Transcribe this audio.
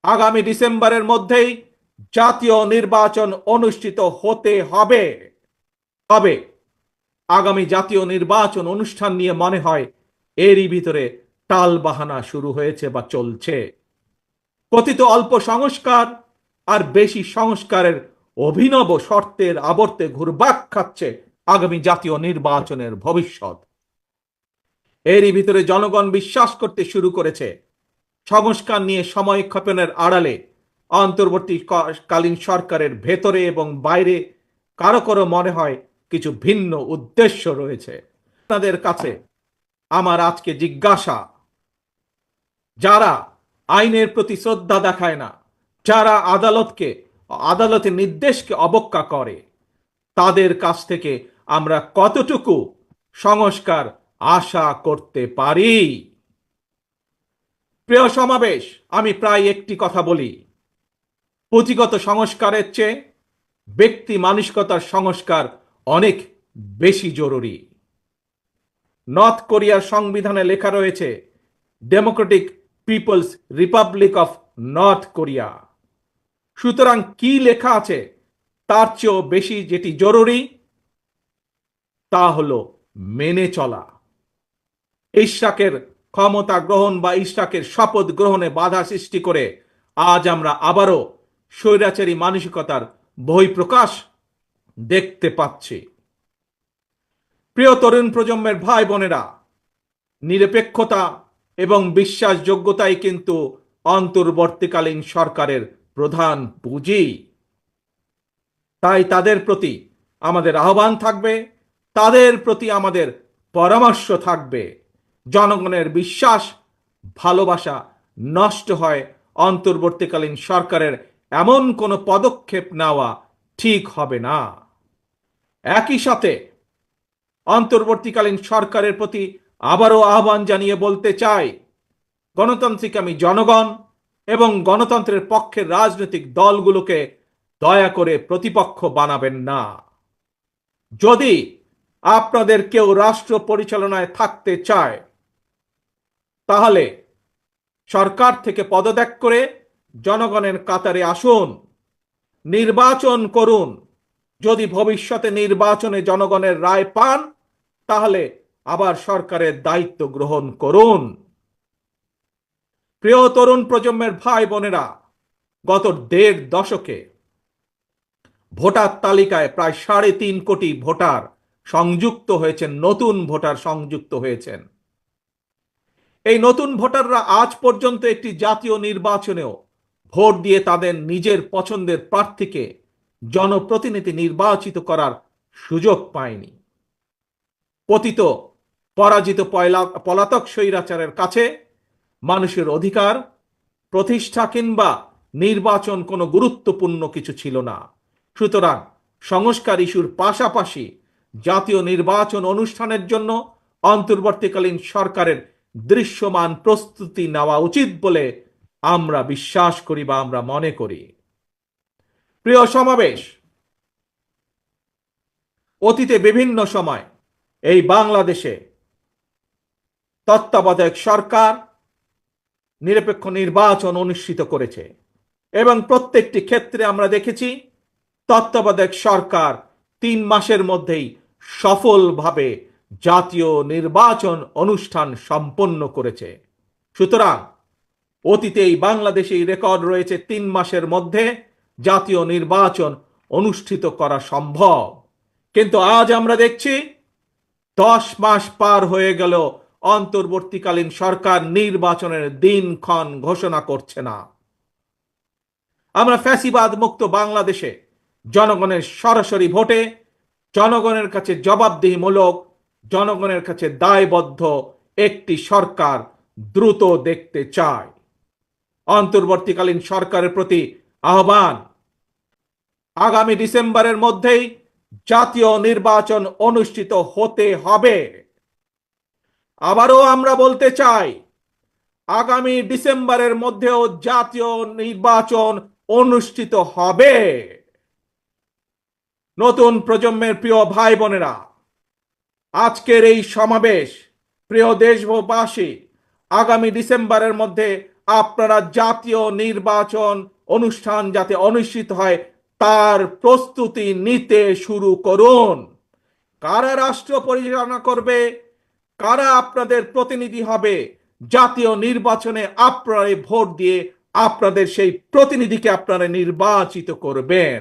আগামী ডিসেম্বরের মধ্যেই জাতীয় নির্বাচন অনুষ্ঠিত হতে হবে। তবে আগামী জাতীয় নির্বাচন অনুষ্ঠান নিয়ে মনে হয় এরই ভিতরে টালবাহানা শুরু হয়েছে বা চলছে। কথিত অল্প সংস্কার আর বেশি সংস্কারের অভিনব শর্তের আবর্তে ঘুরপাক খাচ্ছে আগামী জাতীয় নির্বাচনের ভবিষ্যৎ। এরই ভিতরে জনগণ বিশ্বাস করতে শুরু করেছে সংস্কার নিয়ে সময়ক্ষেপণের আড়ালে অন্তর্বর্তীকালীন সরকারের ভেতরে এবং বাইরে কারো কারো মনে হয় কিছু ভিন্ন উদ্দেশ্য রয়েছে। আপনাদের কাছে আমার আজকে জিজ্ঞাসা, যারা আইনের প্রতি শ্রদ্ধা দেখায় না, যারা আদালতের নির্দেশকে অবজ্ঞা করে, তাদের কাছ থেকে আমরা কতটুকু সংস্কার আশা করতে পারি? প্রিয় সমাবেশ, আমি প্রায় একটি কথা বলি, পুঁথিগত সংস্কারের চেয়ে ব্যক্তি মানসিকতার সংস্কার অনেক বেশি জরুরি। নর্থ কোরিয়ার সংবিধানে লেখা রয়েছে democratic people's republic of North Korea. সুতরাং কি লেখা আছে তার চেয়েও বেশি যেটি জরুরি তা হলো মেনে চলা। ইশরাকের ক্ষমতা গ্রহণ বা ইশরাকের শপথ গ্রহণে বাধা সৃষ্টি করে আজ আমরা আবারও স্বৈরাচারী মানসিকতার বহিঃপ্রকাশ দেখতে পাচ্ছি। প্রিয় তরুণ প্রজন্মের ভাই বোনেরা, নিরপেক্ষতা এবং বিশ্বাসযোগ্যতাই কিন্তু অন্তর্বর্তীকালীন সরকারের প্রধান পুঁজি। তাই তাদের প্রতি আমাদের আহ্বান থাকবে, তাদের প্রতি আমাদের পরামর্শ থাকবে। জনগণের বিশ্বাস ভালোবাসা নষ্ট হয় অন্তর্বর্তীকালীন সরকারের এমন কোনো পদক্ষেপ নেওয়া ঠিক হবে না। একই সাথে অন্তর্বর্তীকালীন সরকারের প্রতি আবারও আহ্বান জানিয়ে বলতে চাই, গণতান্ত্রিক আমি জনগণ এবং গণতন্ত্রের পক্ষের রাজনৈতিক দলগুলোকে দয়া করে প্রতিপক্ষ বানাবেন না। যদি আপনাদের কেউ রাষ্ট্র পরিচালনায় থাকতে চায়, তাহলে সরকার থেকে পদত্যাগ করে জনগণের কাতারে আসুন, নির্বাচন করুন। যদি ভবিষ্যতে নির্বাচনে জনগণের রায় পান, তাহলে আবার সরকারের দায়িত্ব গ্রহণ করুন। প্রিয় তরুণ প্রজন্মের ভাই বোনেরা, গত ১.৫ দশকে ভোটার তালিকায় প্রায় ৩.৫ কোটি ভোটার সংযুক্ত হয়েছেন, নতুন ভোটার সংযুক্ত হয়েছেন। এই নতুন ভোটাররা আজ পর্যন্ত একটি জাতীয় নির্বাচনেও ভোট দিয়ে তাদের নিজের পছন্দের প্রার্থীকে জনপ্রতিনিধি নির্বাচিত করার সুযোগ পায়নি। পতিত পরাজিত পলাতক স্বৈরাচারের কাছে মানুষের অধিকার প্রতিষ্ঠা কিংবা নির্বাচন কোনো গুরুত্বপূর্ণ কিছু ছিল না। সুতরাং সংস্কার ইস্যুর পাশাপাশি জাতীয় নির্বাচন অনুষ্ঠানের জন্য অন্তর্বর্তীকালীন সরকারের দৃশ্যমান প্রস্তুতি নেওয়া উচিত বলে আমরা বিশ্বাস করি বা আমরা মনে করি। প্রিয় সমাবেশ, অতীতে বিভিন্ন সময় এই বাংলাদেশে তত্ত্বাবধায়ক সরকার নিরপেক্ষ নির্বাচন অনুষ্ঠিত করেছে এবং প্রত্যেকটি ক্ষেত্রে আমরা দেখেছি তত্ত্বাবধায়ক সরকার ৩ মাসের মধ্যেই সফলভাবে জাতীয় নির্বাচন অনুষ্ঠান সম্পন্ন করেছে। সুতরাং অতীতেই বাংলাদেশে রেকর্ড রয়েছে ৩ মাসের মধ্যে জাতীয় নির্বাচন অনুষ্ঠিত করা সম্ভব। কিন্তু আজ আমরা দেখছি ১০ মাস পার হয়ে গেল, অন্তর্বর্তীকালীন সরকার নির্বাচনের দিনক্ষণ ঘোষণা করছে না। আমরা ফ্যাসিবাদ মুক্ত বাংলাদেশে জনগণের সরাসরি ভোটে জনগণের কাছে জবাবদিহিমূলক, জনগণের কাছে দায়বদ্ধ একটি সরকার দ্রুত দেখতে চায়। অন্তর্বর্তীকালীন সরকারের প্রতি আহ্বান, আগামী ডিসেম্বরের মধ্যেই জাতীয় নির্বাচন অনুষ্ঠিত হতে হবে। আবারও আমরা বলতে চাই, আগামী ডিসেম্বরের মধ্যেও জাতীয় নির্বাচন অনুষ্ঠিত হবে। নতুন প্রজন্মের প্রিয় ভাই বোনেরা, আজকের এই সমাবেশ, প্রিয় দেশবাসী, আগামী ডিসেম্বরের মধ্যে আপনারা জাতীয় নির্বাচন অনুষ্ঠান যাতে অনুষ্ঠিত হয় তার প্রস্তুতি নিতে শুরু করুন। কারা রাষ্ট্র পরিচালনা করবে, কারা আপনাদের প্রতিনিধি হবে, জাতীয় নির্বাচনে আপনারা ভোট দিয়ে আপনাদের সেই প্রতিনিধিকে আপনারা নির্বাচিত করবেন।